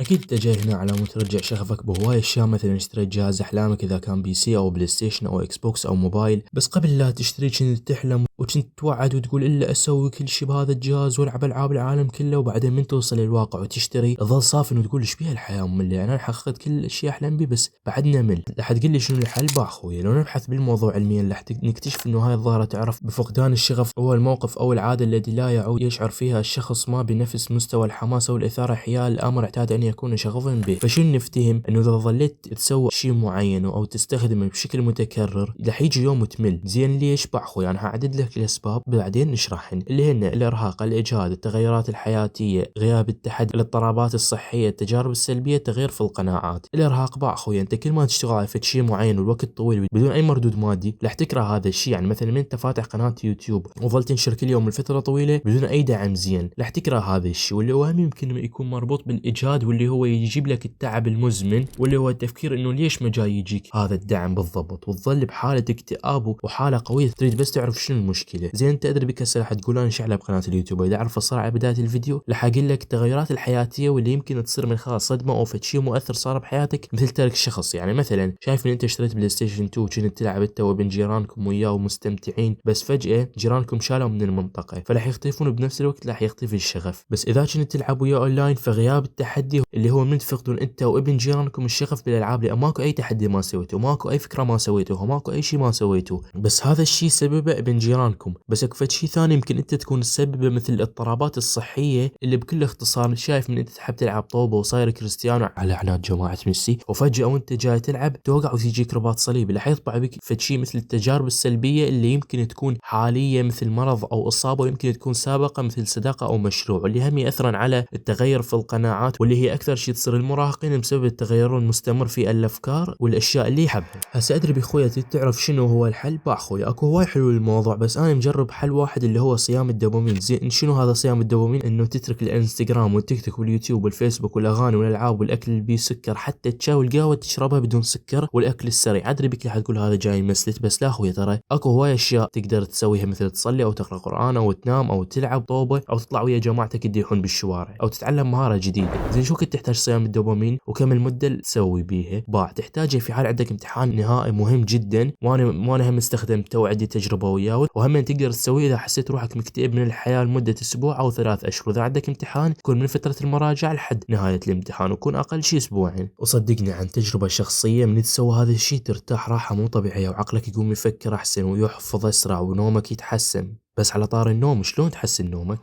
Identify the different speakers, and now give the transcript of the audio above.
Speaker 1: اكيد انت جاي هنا على مود ترجع شغفك بهواي اشياء، مثلا اشتريت جهاز احلامك اذا كان بي سي او بلاي ستيشن او اكس بوكس او موبايل. بس قبل لا تشتري كنت تحلم وكنت توعد وتقول الا اسوي كل شيء بهذا الجهاز والعب العاب العالم كله، وبعدين من توصل للواقع وتشتري تظل صافن وتقول ايش بيها الحياه ممله. يعني انا حققت كل الاشياء احلم بي بس بعدنا مل. راح تقول لي شنو الحل؟ با اخوي لو نبحث بالموضوع علميا راح نكتشف انه هاي الظاهره تعرف بفقدان الشغف، هو الموقف او العاده التي لا يعود يشعر فيها الشخص ما بنفس مستوى الحماسه والاثاره حيال الامر اعتاد ان يكون شغفا به. فشنو نفتهم؟ انه اذا ظليت تسوي شيء معين او تستخدمه بشكل متكرر راح يجي يوم وتمل. زين ليش؟ با اخوي انا هعدد لك الاسباب بعدين نشرحهن، اللي هن الارهاق، الاجهاد، التغيرات الحياتيه، غياب التحدي، الاضطرابات الصحيه، التجارب السلبيه، تغيير في القناعات. الارهاق با اخوي انت كل ما تشتغل على شيء معين والوقت طويل بدون اي مردود مادي راح تكره هذا الشيء. يعني مثلا من انت فاتح قناه يوتيوب وظلت تنشر كل يوم لفتره طويله بدون اي دعم زين راح تكره هذا الشيء. واللي هو هم يمكن يكون مربوط بالاجهاد واللي هو يجيب لك التعب المزمن، واللي هو التفكير انه ليش ما جاي يجيك هذا الدعم بالضبط، وتظل بحاله اكتئاب وحاله قويه تريد بس تعرف شنو المشكله. زين انت ادري بك هسه راح تقول انا شعله بقناه اليوتيوب اذا اعرف الصراحه على بدايه الفيديو راح اقول لك التغيرات الحياتيه واللي يمكن تصير من خلال صدمه او شيء مؤثر صار بحياتك، مثل ترك شخص. يعني مثلا شايف ان انت اشتريت بلاي ستيشن 2 وكنت تلعب انت وابن جيرانكم وياه ومستمتعين، بس فجاه جيرانكم شالوا من المنطقه فراح يختفون بنفس الوقت راح يختفي الشغف. بس اذا كنت تلعب وياه اونلاين فغياب التحدي اللي هو من تفقدون انت وابن جيرانكم الشغف بالالعاب لان ماكو اي تحدي ما سويته وماكو اي فكره ما سويته وماكو اي شيء ما سويته، بس هذا الشيء سببه ابن جيرانكم. بس اكو شيء ثاني يمكن انت تكون السبب مثل الاضطرابات الصحيه اللي بكل اختصار شايف من انت تحب تلعب طوبه وصاير كريستيانو على اعلان جماعه ميسي وفجاه وانت جاي تلعب توقع وتجيك رباط صليبي راح يطبع بك شيء مثل التجارب السلبيه اللي يمكن تكون حاليه مثل مرض او اصابه ويمكن تكون سابقه مثل صداقه او مشروع، واللي هم ياثرن على التغير في القناعات واللي هي اكثر شيء تصير المراهقين بسبب التغير المستمر في الافكار والاشياء اللي يحبها. هسه ادري بخويا تعرف شنو هو الحل؟ با اخوي اكو هواي حلو الموضوع بس انا مجرب حل واحد اللي هو صيام الدوبامين. زين شنو هذا صيام الدوبامين؟ انه تترك الانستغرام والتيك توك واليوتيوب والفيسبوك والاغاني والالعاب والاكل اللي بيه سكر، حتى الشاي والقهوه تشربها بدون سكر، والاكل السريع. ادري بك راح تقول هذا جاي مسلت بس لا اخوي ترى اكو هواي اشياء تقدر تسويها مثل تصلي او تقرا قران او تنام او تلعب طوبه او تطلع ويا جماعتك يديحون بالشوارع او تتعلم مهاره جديده. زين شو كنت تحتاج صيام الدوبامين وكم المده اللي تسوي بيها؟ باع تحتاجه في حال عندك امتحان نهائي مهم جدا، وانا هم استخدمته وعندي تجربه وياه، وهم تقدر تسويه اذا حسيت روحك مكتئب من الحياه لمده اسبوع او 3 اشهر. اذا عندك امتحان تكون من فتره المراجعه لحد نهايه الامتحان ويكون اقل شيء اسبوعين. وصدقني عن تجربه شخصيه من تسوي هذا الشيء ترتاح راحه مو طبيعيه وعقلك يقوم يفكر احسن ويحفظ اسرع ونومك يتحسن. بس على طار النوم شلون تحسن نومك؟